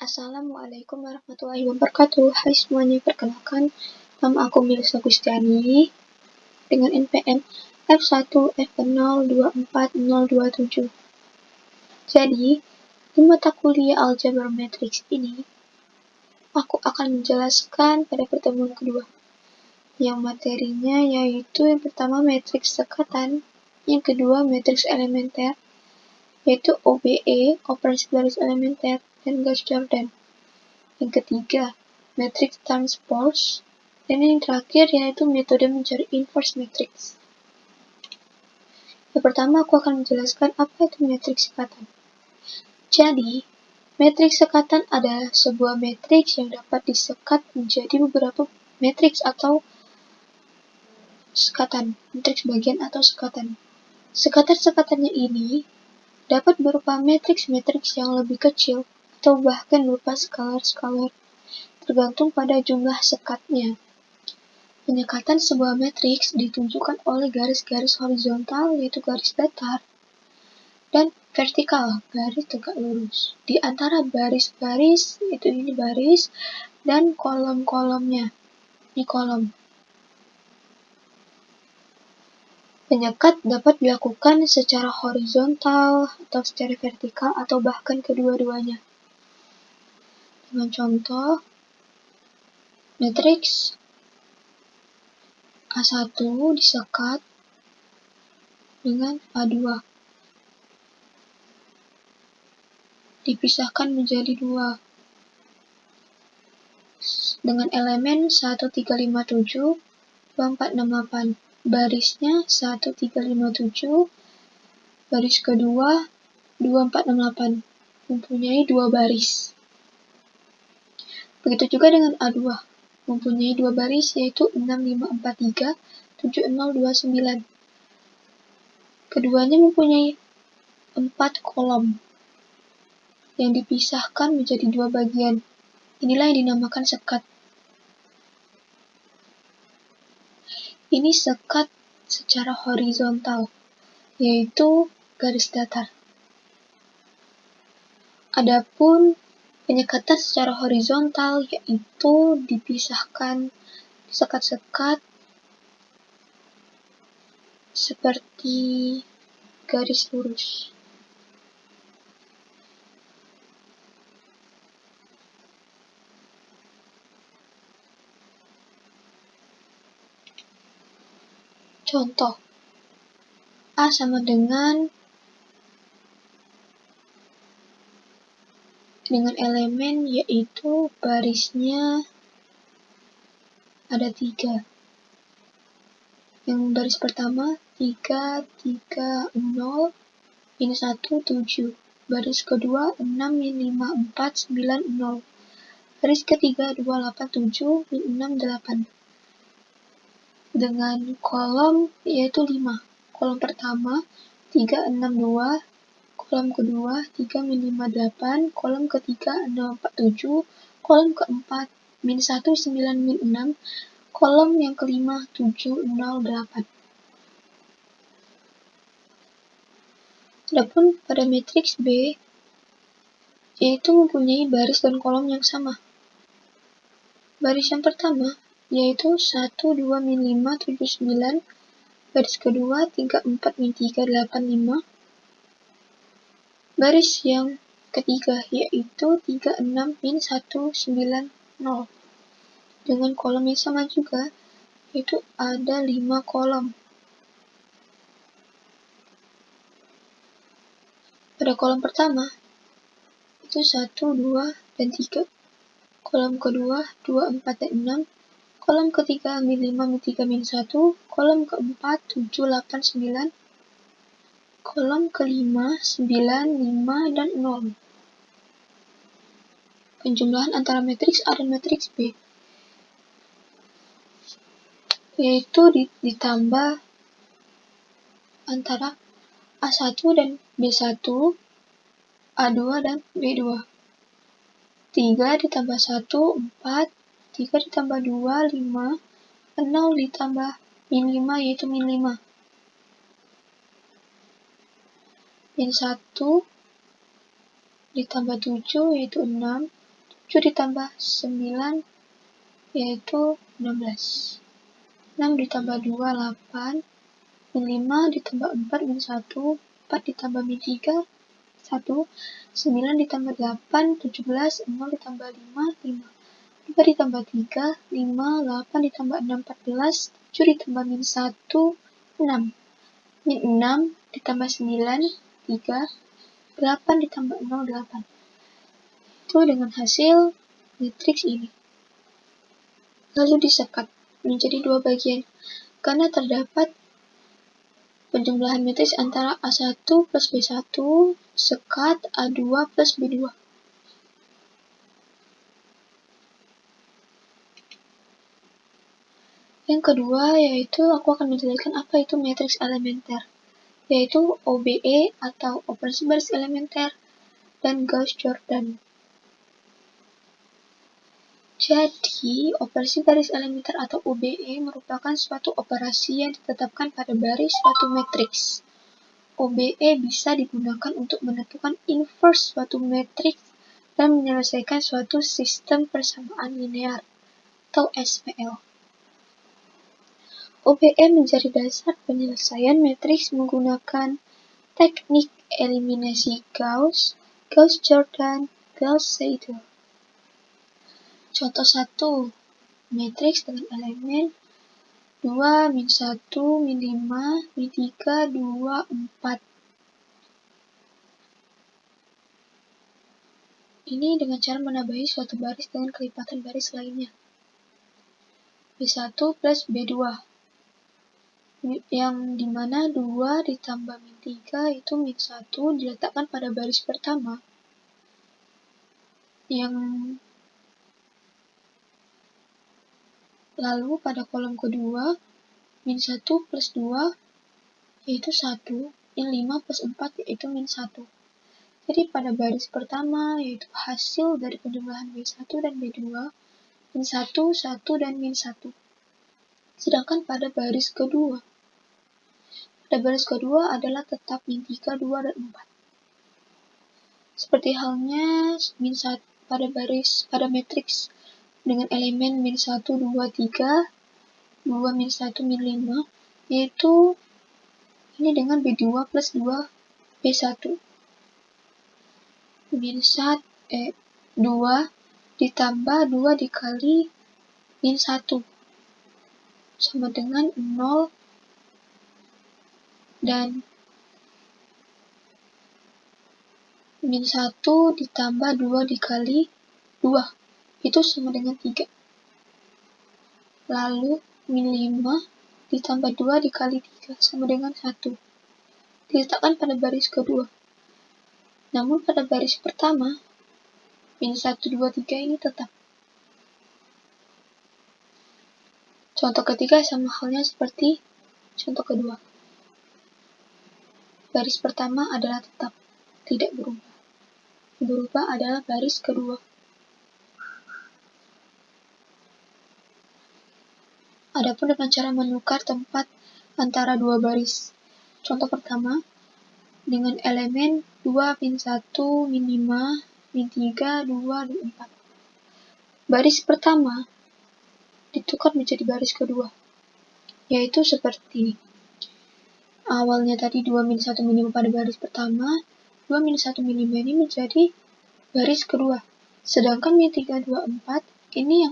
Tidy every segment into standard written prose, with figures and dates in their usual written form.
Assalamualaikum warahmatullahi wabarakatuh. Hai semuanya, perkenalkan nama aku Melisa Gustiani dengan NPM F1F024027. Jadi, di mata kuliah aljabar matriks ini, aku akan menjelaskan pada pertemuan kedua. Yang materinya yaitu yang pertama matriks sekatan, yang kedua matriks elementer, yaitu OBE, operasi baris elementer, dan Gauss Jordan. Yang ketiga, matriks transpose, dan yang terakhir yaitu metode mencari inverse matrix. Yang pertama, aku akan menjelaskan apa itu matriks sekatan. Jadi, matriks sekatan adalah sebuah matriks yang dapat disekat menjadi beberapa matriks atau sekatan, matriks bagian atau sekatan. Sekatan-sekatannya ini dapat berupa matriks-matriks yang lebih kecil atau bahkan berupa skalar-skalar, tergantung pada jumlah sekatnya. Penyekatan sebuah matriks ditunjukkan oleh garis-garis horizontal, yaitu garis datar, dan vertikal, garis tegak lurus. Di antara baris-baris, yaitu ini baris, dan kolom-kolomnya, ini kolom. Penyekat dapat dilakukan secara horizontal, atau secara vertikal, atau bahkan kedua-duanya. Dengan contoh, matriks A1 disekat dengan A2. Dipisahkan menjadi dua. Dengan elemen 1357, 2468. Barisnya 1357, baris kedua 2468. Mempunyai dua baris. Begitu juga dengan A2. Mempunyai dua baris yaitu 6543, 7029. Keduanya mempunyai 4 kolom yang dipisahkan menjadi dua bagian. Inilah yang dinamakan sekat. Ini sekat secara horizontal, yaitu garis datar. Adapun penyekatan secara horizontal yaitu dipisahkan sekat-sekat seperti garis lurus. Contoh, A sama dengan elemen yaitu barisnya ada 3. Yang baris pertama 3, 3, 0, minus 1, 7. Baris kedua 6, min 5, 4, 9, 0. Baris ketiga 2, 8, 7, min 6, 8. Dengan kolom yaitu 5. Kolom pertama 3, 6, 2. Kolom kedua 3, min 5, 8. Kolom ketiga 6, 4, 7. Kolom keempat min 1, 9, min 6. Kolom yang kelima 7, 0, 8. Adapun pada matriks B, yaitu mempunyai baris dan kolom yang sama. Baris yang pertama yaitu 1, 2, min 5, 7, 9. Baris kedua 3, 4, min 3, 8, 5. Baris yang ketiga yaitu 3, 6, min 1, 9, 0. Dengan kolom yang sama juga, yaitu ada 5 kolom. Pada kolom pertama, itu 1, 2, dan 3. Kolom kedua, 2, 4, dan 6. Kolom ketiga, min 5, min 3, min 1. Kolom keempat, 7, 8, 9. Kolom kelima, 9, 5, dan 0. Penjumlahan antara matriks A dan matriks B, yaitu ditambah antara A1 dan B1, A2 dan B2. 3 ditambah 1, 4, 3 ditambah 2, 5, 0 ditambah min 5 yaitu min 5. Min 1 ditambah 7 yaitu 6, 7 ditambah 9 yaitu 16. 6 ditambah 2, 8. Min 5 ditambah 4, min 1. 4 ditambah min 3, 1. 9 ditambah 8, 17. 0 ditambah 5, 5. 5 ditambah 3, 5. 8 ditambah 6, 14. 7 ditambah min 1, 6. Min 6 ditambah 9, 3. 8 ditambah 0, 8. Itu dengan hasil matriks ini. Lalu disekat menjadi dua bagian, karena terdapat penjumlahan matriks antara A1 plus B1, sekat A2 plus B2. Yang kedua yaitu aku akan menjelaskan apa itu matriks elementer, yaitu OBE atau operasi baris elementer dan Gauss-Jordan. Jadi, operasi baris elementer atau OBE merupakan suatu operasi yang ditetapkan pada baris suatu matriks. OBE bisa digunakan untuk menentukan inverse suatu matriks dan menyelesaikan suatu sistem persamaan linear atau SPL. OBE menjadi dasar penyelesaian matriks menggunakan teknik eliminasi Gauss, Gauss-Jordan, Gauss-Seidel. Contoh 1, matriks dengan elemen 2, min 1, min 5, min 3, 2, 4. Ini dengan cara menambahi suatu baris dengan kelipatan baris lainnya. B1 plus B2. Yang dimana 2 ditambah min 3 itu min 1 diletakkan pada baris pertama. Yang lalu pada kolom kedua, min 1 plus 2 yaitu 1, min 5 plus 4 yaitu min 1. Jadi pada baris pertama yaitu hasil dari penjumlahan B1 dan B2, min 1, 1, dan min 1. Sedangkan pada baris kedua adalah tetap min 3, 2, dan 4. Seperti halnya min 1 pada matriks dengan elemen min 1, 2, 3, 2, min 1, min 5, yaitu ini dengan B2 plus 2, B1. Min 2 ditambah 2 dikali min 1 sama dengan 0, dan min 1 ditambah 2 dikali 2 itu sama dengan 3. Lalu min 5 ditambah 2 dikali 3 sama dengan 1. Diletakkan pada baris kedua. Namun pada baris pertama, min 1, 2, 3 ini tetap. Contoh ketiga sama halnya seperti contoh kedua. Baris pertama adalah tetap, tidak berubah. Berubah adalah baris kedua. Adapun dengan cara menukar tempat antara dua baris. Contoh pertama, dengan elemen 2, min 1, min 5, min 3, 2, dan 4. Baris pertama ditukar menjadi baris kedua, yaitu seperti ini. Awalnya tadi 2, min 1, min 5 pada baris pertama, 2, min 1, min 5 ini menjadi baris kedua. Sedangkan min 3, 2, 4 ini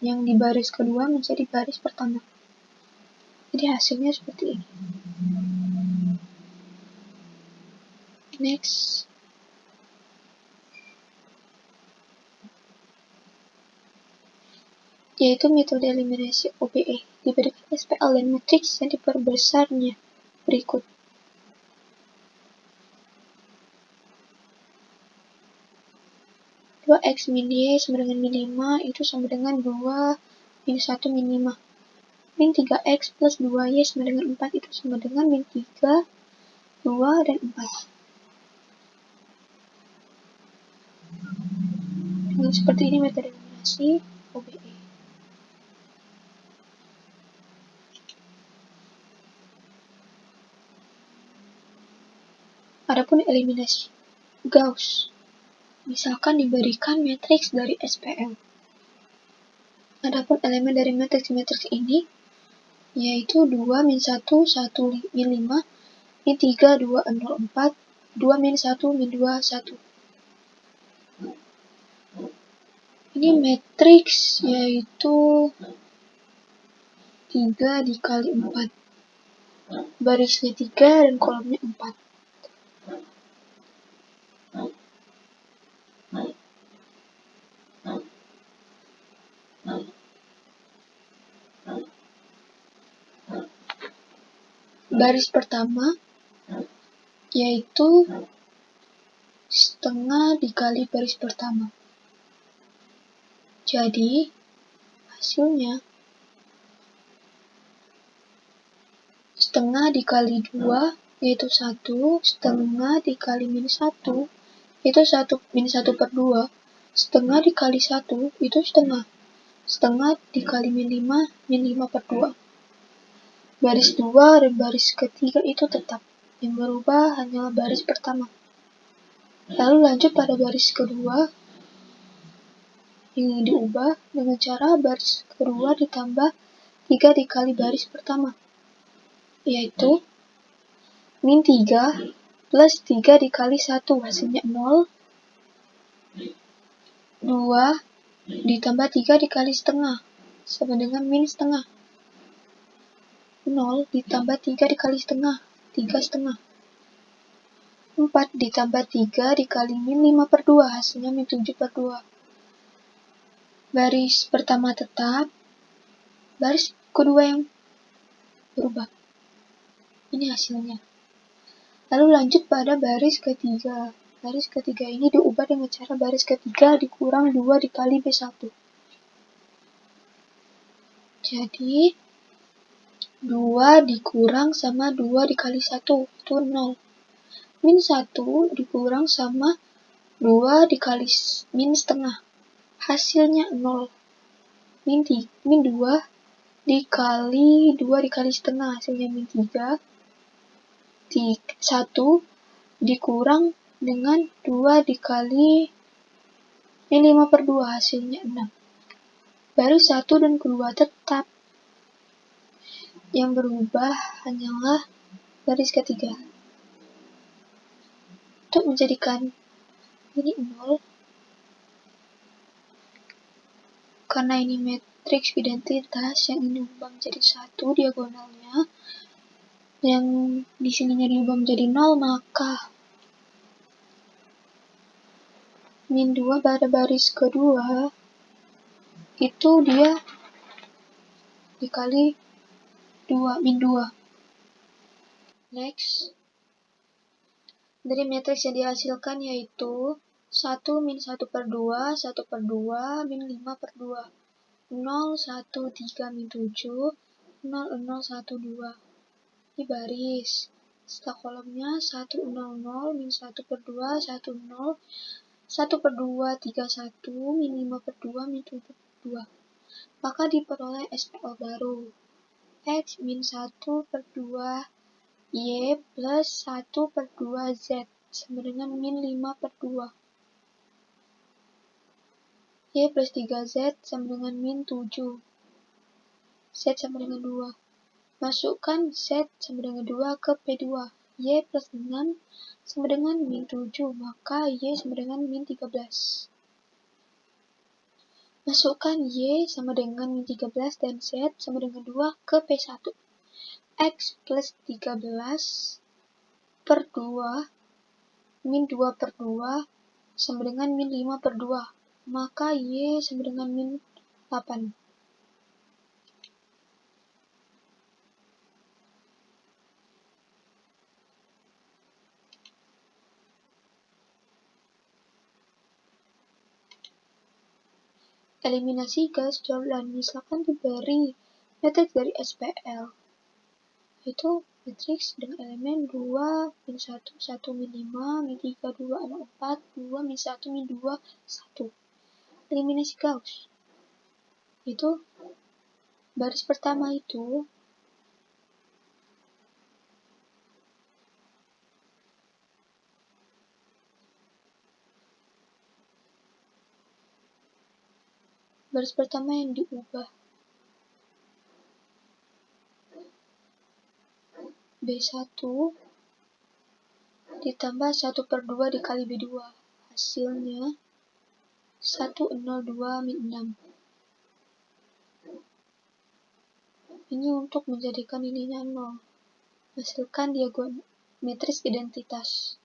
yang di baris kedua menjadi baris pertama. Jadi hasilnya seperti ini. Next. Yaitu metode eliminasi OBE. Diberikan SPL dan matriks yang diperbesarnya berikut. X min Y sama dengan min 5 itu sama dengan 2 min 1 min 5. Min 3X plus 2Y sama dengan 4 itu sama dengan min 3, 2, dan 4. Dengan seperti ini metode eliminasi OBE. Adapun eliminasi Gauss. misalkan diberikan matriks dari SPL. Adapun elemen dari matriks ini yaitu 2, min 1, 1, min 5, min 3, 2, 0, 4, 2, min 1, min 2, 1. Ini matriks yaitu 3 dikali 4. Barisnya 3 dan kolomnya 4. Baris pertama yaitu setengah dikali baris pertama. Jadi hasilnya setengah dikali 2 yaitu 1, setengah dikali min 1 itu 1 min 1 per 2, setengah dikali 1 itu setengah, setengah dikali min 5, min 5 per 2. Baris 2 dan baris ketiga itu tetap, yang berubah hanyalah baris pertama. Lalu lanjut pada baris kedua, yang diubah dengan cara baris kedua ditambah 3 dikali baris pertama, yaitu min 3 plus 3 dikali 1, hasilnya 0, 2 ditambah 3 dikali setengah, sama dengan min setengah. 0 ditambah 3 dikali setengah, 3 setengah. 4 ditambah 3 dikali min 5 per 2, hasilnya min 7 per 2. Baris pertama tetap, baris kedua yang berubah. Ini hasilnya. Lalu lanjut pada baris ketiga. Baris ketiga ini diubah dengan cara baris ketiga dikurang 2 dikali B1. Jadi 2 dikurang sama 2 dikali 1 itu 0. Min 1 dikurang sama 2 dikali min setengah, hasilnya 0. Min 2 dikali 2 dikali setengah, hasilnya min 3. 1 dikurang dengan 2 dikali min 5 per 2, hasilnya 6. Baris 1 dan kedua tetap. Yang berubah hanyalah baris ketiga. Untuk menjadikan ini 0, karena ini matriks identitas, yang ini diubah menjadi 1 diagonalnya, yang di sininya diubah menjadi 0, maka min 2 pada baris kedua itu dia dikali 2, min 2. Next, dari matriks yang dihasilkan yaitu 1 min 1 per 2, 1 per 2, min 5 per 2, 0, 1, 3, min 7, 0, 0, 1, 2. Ini baris. Setelah kolomnya 1, 0, 0, min 1 per 2, 1, 0, 1 per 2, 3, 1, min 5 per 2, min 7 per 2. Maka diperoleh SPL baru. X min 1 per 2 Y plus 1 per 2 Z sama dengan min 5 per 2. Y plus 3Z sama dengan min 7. Z sama dengan 2. Masukkan Z sama dengan 2 ke P2. Y plus 6 sama dengan min 7, maka Y sama dengan min 13. Masukkan Y sama dengan min 13 dan Z sama dengan 2 ke P1. X plus 13 per 2 min 2 per 2 sama dengan min 5 per 2, maka Y sama dengan min 8. Eliminasi garis Jordan, misalkan diberi matriks dari SPL, yaitu matriks dengan elemen 2, min 1, 1, min 5, min 3, 2, 0, 4, 2, min 1, min 2, 1. Eliminasi Gauss, itu baris pertama itu Baris pertama yang diubah. B1 ditambah 1/2 dikali B2. Hasilnya 102 min 6. Ini untuk menjadikan nilainya 0. Hasilkan matriks identitas.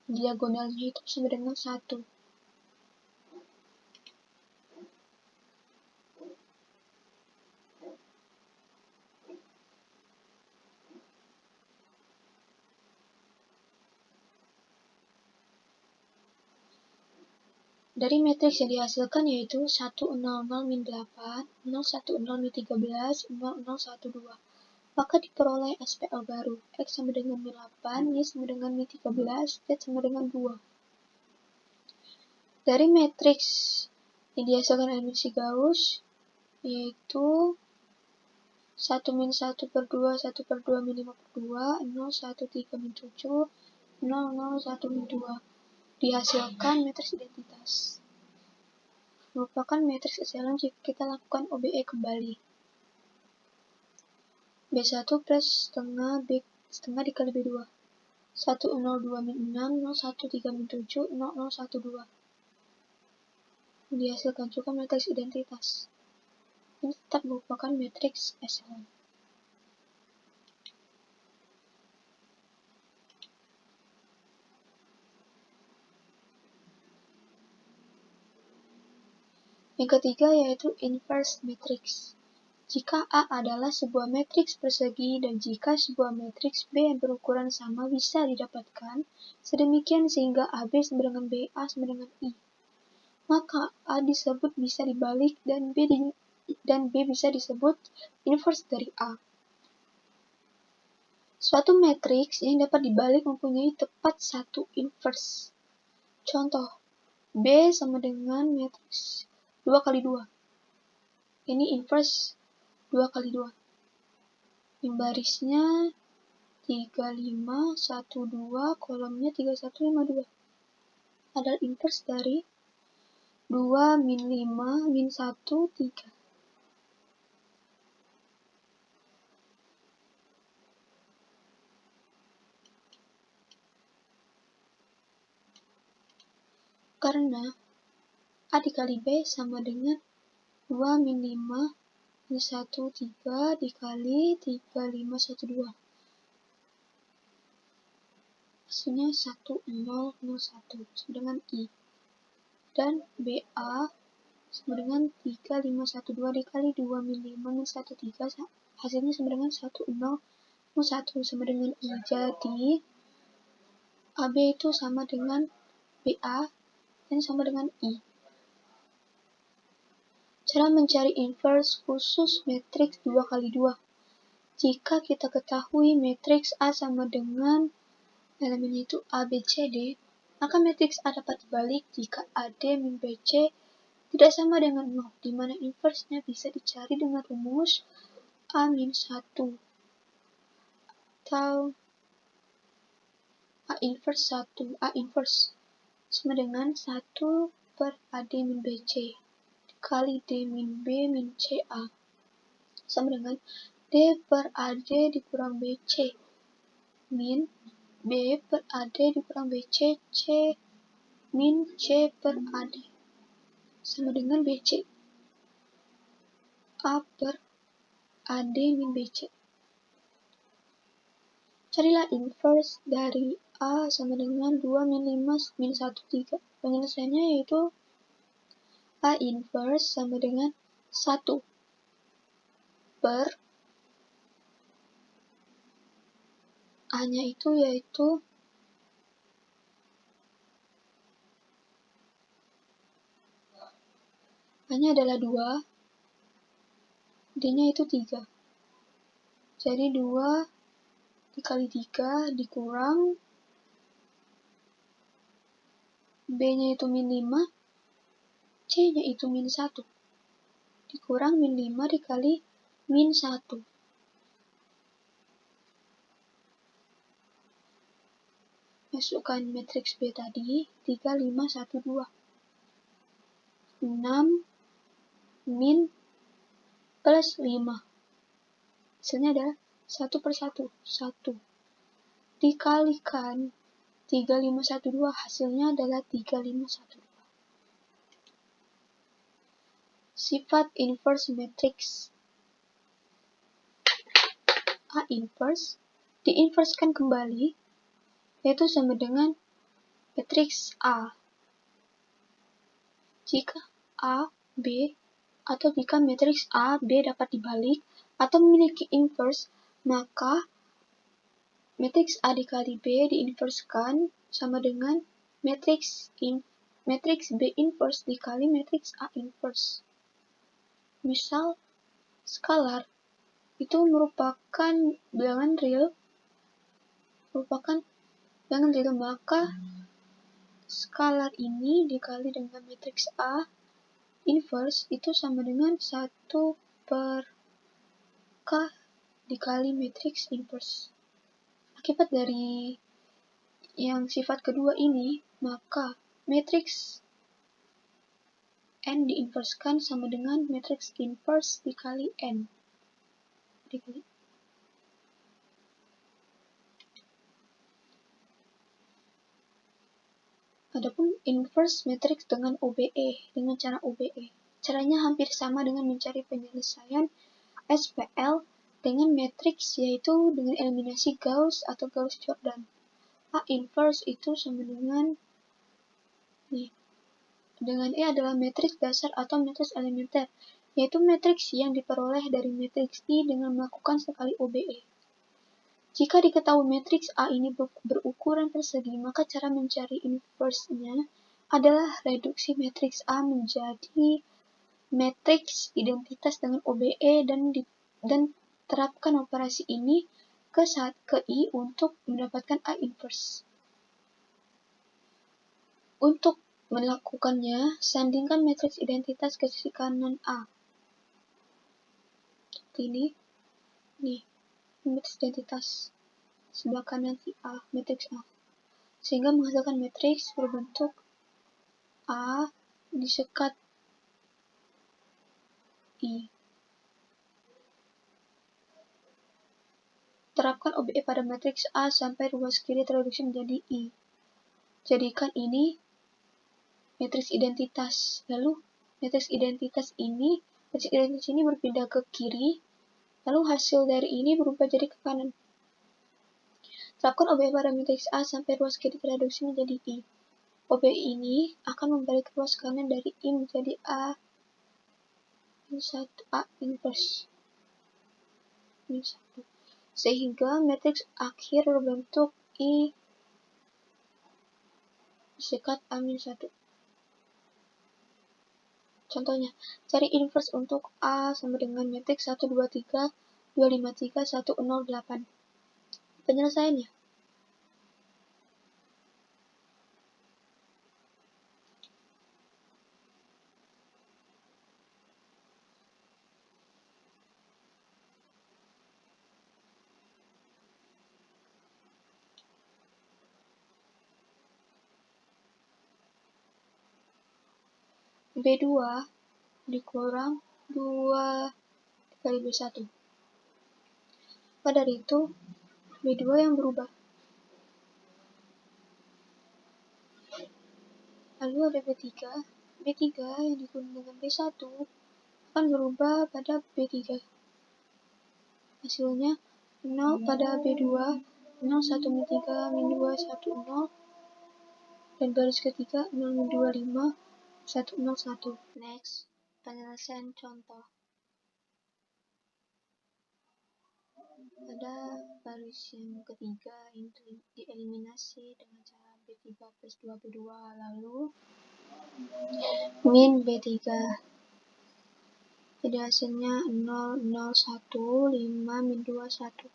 Diagonalnya itu sama dengan 1. Dari matriks yang dihasilkan yaitu 100 min 8, 010 min 13, 0012. Maka diperoleh SPL baru. X sama dengan min 8, Y sama dengan min 13, Z sama dengan 2. Dari matriks yang dihasilkan eliminasi Gauss yaitu 1 min 1/2, 1/2 min 5/2, 013 min 7, 001 min 2. Dihasilkan matriks identitas. Merupakan matriks echelon jika kita lakukan OBE kembali. B1 plus setengah B setengah dikali B2. 102 min 6, 013 min 7, 0012. Dihasilkan juga matriks identitas. Ini tetap merupakan matriks echelon. Yang ketiga yaitu inverse matrix. Jika A adalah sebuah matriks persegi dan jika sebuah matriks B yang berukuran sama bisa didapatkan sedemikian sehingga AB sama dengan BA sama dengan I, maka A disebut bisa dibalik dan B bisa disebut inverse dari A. Suatu matriks yang dapat dibalik mempunyai tepat satu inverse. Contoh, B sama dengan matriks 2 kali 2. Ini inverse 2 kali 2. Yang barisnya 35, 12, kolomnya 31, 52. Adalah inverse dari 2 min 5 min 1, 3. Karena A dikali B sama dengan 2 min 5 min 1, 3 dikali 3, 5, 1, 2. Hasilnya 1, 0, 0, 1 sama dengan I. Dan BA sama dengan 3, 5, 1, 2 dikali 2 min 5 min 1, 3. Hasilnya sama dengan 1, 0, 0, 1 sama dengan I. Jadi AB itu sama dengan BA dan sama dengan I. Cara mencari inverse khusus matriks 2 kali 2. Jika kita ketahui matriks A sama dengan elemen itu A, B, C, D, maka matriks A dapat dibalik jika AD min BC tidak sama dengan 0, di mana inverse-nya bisa dicari dengan rumus A min 1 atau A inverse 1, A inverse sama dengan 1 per AD min BC dikali D min B min CA sama dengan D per AD dikurang BC min B per AD dikurang BC C min C per AD sama dengan BC A per AD min BC. Carilah inverse dari A sama dengan 2 min 5 min 1, 3. Penyelesaiannya yaitu A inverse sama dengan 1 per A-nya itu yaitu A-nya adalah 2, D-nya itu 3. Jadi 2 dikali 3 dikurang B-nya itu min 5, C-nya itu min 1. Dikurang min 5 dikali min 1. Masukkan matriks B tadi, 3, 5, 1, 2. 6, min plus 5. Hasilnya adalah 1/1. 1 dikalikan 3512, hasilnya adalah 3512. Sifat inverse matrix A inverse diinverskan kembali, yaitu sama dengan matriks A. Jika A, B, atau jika matriks A, B dapat dibalik atau memiliki inverse, maka matriks A dikali B diinverskan sama dengan matriks B inverse dikali matriks A inverse. Misal, skalar itu merupakan bilangan real, maka skalar ini dikali dengan matriks A inverse itu sama dengan 1/k dikali matriks inverse. Akibat dari yang sifat kedua ini, maka matriks N diinverskan sama dengan matriks inverse dikali N. Adapun inverse matriks dengan OBE, dengan cara OBE. Caranya hampir sama dengan mencari penyelesaian SPL dengan matriks, yaitu dengan eliminasi Gauss atau Gauss-Jordan. A inverse itu sama dengan dengan E adalah matriks dasar atau matriks elementer, yaitu matriks yang diperoleh dari matriks I dengan melakukan sekali OBE. Jika diketahui matriks A ini berukuran persegi, maka cara mencari inverse-nya adalah reduksi matriks A menjadi matriks identitas dengan OBE dan terapkan operasi ini ke I untuk mendapatkan A inverse. Untuk melakukannya, sandingkan matriks identitas ke sisi kanan A. Ini matriks identitas sebelah kanan si A, matriks A, sehingga menghasilkan matriks berbentuk A disekat I. Terapkan OBE pada matriks A sampai ruas kiri tereduksi menjadi I. Jadikan ini matriks identitas. Lalu matriks identitas ini berpindah ke kiri, lalu hasil dari ini berubah jadi ke kanan. Terapkan OBE pada matriks A sampai ruas kiri tereduksi menjadi I. OBE ini akan membalik ruas kanan dari I menjadi A inverse. Sehingga matriks akhir berbentuk I disekat A-1. Contohnya, cari inverse untuk A sama dengan matriks 1, 2, 3, 2, 5, 3, 1, 0, 8. Penyelesaiannya. B2 dikurang 2 kali B1. Pada itu, B2 yang berubah. Lalu ada B3. B3 yang dikurang dengan B1 akan berubah pada B3. Hasilnya 0 pada B2, 0, 1, min 3, min 2, 1, 0. Dan baris ketiga 0, min 2, 5, 1, 0, 1. Next, penyelesaian contoh. Pada baris yang ketiga ini dieliminasi dengan cara B3 plus 2 B2, lalu min B3. Jadi hasilnya 0, 0, 1, 5, min 2, 1.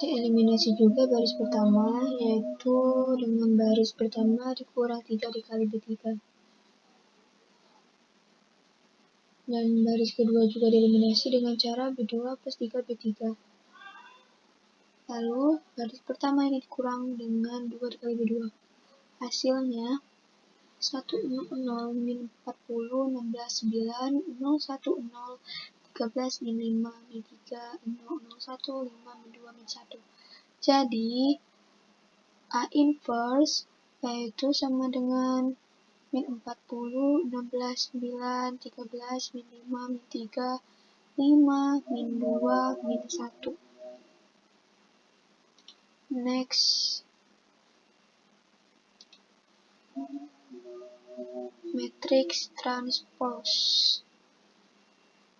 Dieliminasi juga baris pertama, yaitu dengan baris pertama dikurang 3 dikali B3. Dan baris kedua juga dieliminasi dengan cara B2 plus 3 B3. Lalu baris pertama ini dikurang dengan 2 dikali 2. Hasilnya 100 min 40 16 9 010 13 min 5 min 3 001 5 min 2 min 1. Jadi A inverse yaitu sama dengan min 40 16 9 13 min 5 min 3 5 min 2 min 1. Next, matrix transpose.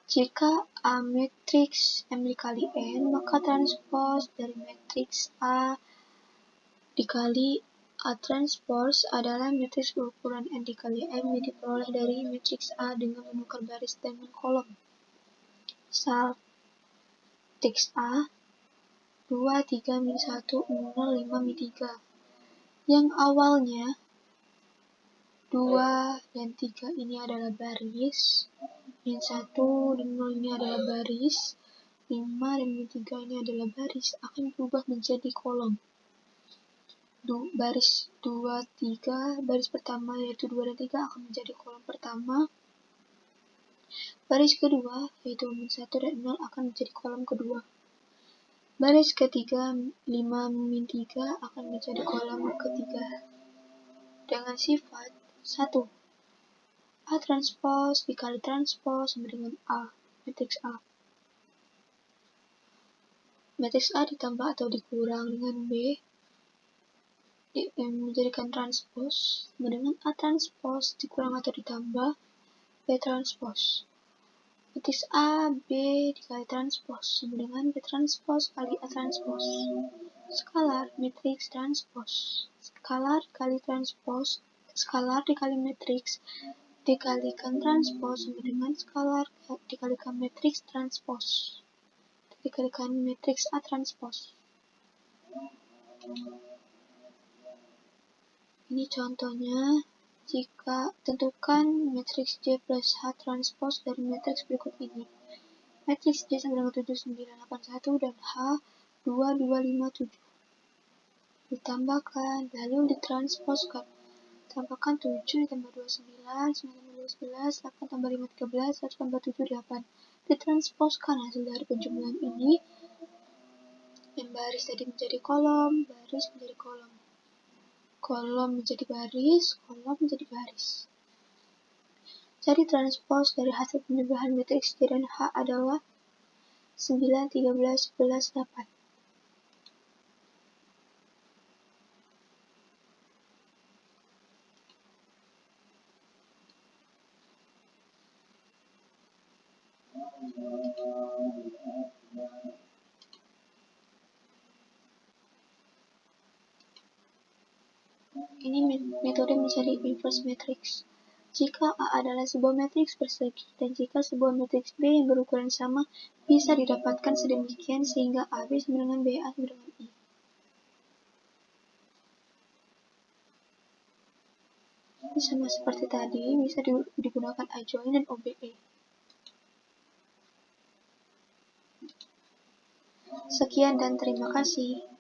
Jika A matrix M dikali N, maka transpose dari matrix A dikali A transpose adalah matriks berukuran N dikali M yang diperoleh dari matriks A dengan menukar baris dengan kolom. Misal, matriks A 2, 3, min 1, 0, 5, min 3 yang awalnya 2 dan 3 ini adalah baris, min 1 dan 0 ini adalah baris, 5 dan min 3 ini adalah baris, akan berubah menjadi kolom. Baris 2, 3, baris pertama yaitu 2 dan 3 akan menjadi kolom pertama. Baris kedua yaitu min 1 dan 0 akan menjadi kolom kedua. Baris ketiga 5 min 3 akan menjadi kolom ketiga. Dengan sifat 1. A transpose dikali transpose sama dengan A, matriks A. Matriks A ditambah atau dikurang dengan B menjadikan transpose sama dengan A transpose dikurang atau ditambah B transpose. Matriks A, B dikali transpose sama dengan B transpose kali A transpose. Skalar matriks transpose. Skalar dikali transpose, skalar dikali matriks dikalikan transpose sama dengan skalar dikalikan matriks transpose dikalikan matriks A transpose. Ini contohnya, jika tentukan matriks J plus H transpose dari matriks berikut ini. Matriks J sama dengan 7, 9, 8, 1 dan H 2, 2, 5, 7. Ditambahkan, lalu ditransposkan. Tambahkan 7 ditambah 2, 9, 9 tambah 2, 11, 8 tambah 5, 13, 1 tambah 7, 8. Ditransposkan hasil dari penjumlahan ini. Yang baris tadi menjadi kolom, baris menjadi kolom. Kolom menjadi baris, kolom menjadi baris. Jadi transpose dari hasil penjumlahan matriks J dan H adalah 9, 13, 11, 8. Ini metode mencari inverse matrix. Jika A adalah sebuah matriks persegi dan jika sebuah matriks B yang berukuran sama bisa didapatkan sedemikian sehingga AB sama dengan BA sama dengan I. Ini sama seperti tadi, bisa digunakan adjoint dan OBE. Sekian dan terima kasih.